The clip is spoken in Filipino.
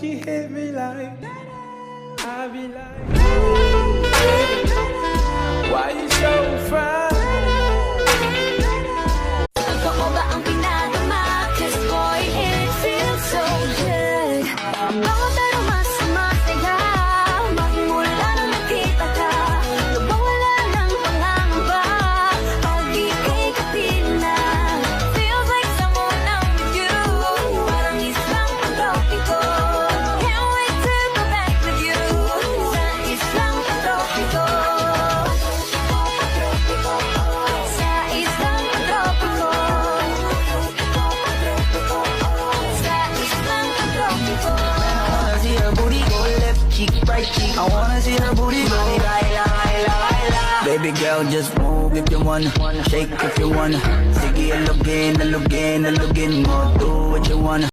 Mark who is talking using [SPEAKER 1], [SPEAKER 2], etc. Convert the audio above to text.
[SPEAKER 1] she hit me like that, I be like, why you so fine?
[SPEAKER 2] Totoo ba ang pinadama? 'Cause boy, it feels so good. Bawat araw mas masaya, magmula nung nakita ka. Nawawala ng pangangamba, pag ika'y kapiling na. Feels like someone I'm with you, parang islang pantropiko. Can't wait to go back with you, sa islang pantropiko. Sa islang pantropiko. Sa islang pantropiko.
[SPEAKER 3] I wanna see her booty go left cheek, right cheek. I wanna see her booty go baila, baila, baila. Baby girl, just move if you wanna, shake if you wanna. Sige, alugin, alugin, alugin mo. Do what you wanna.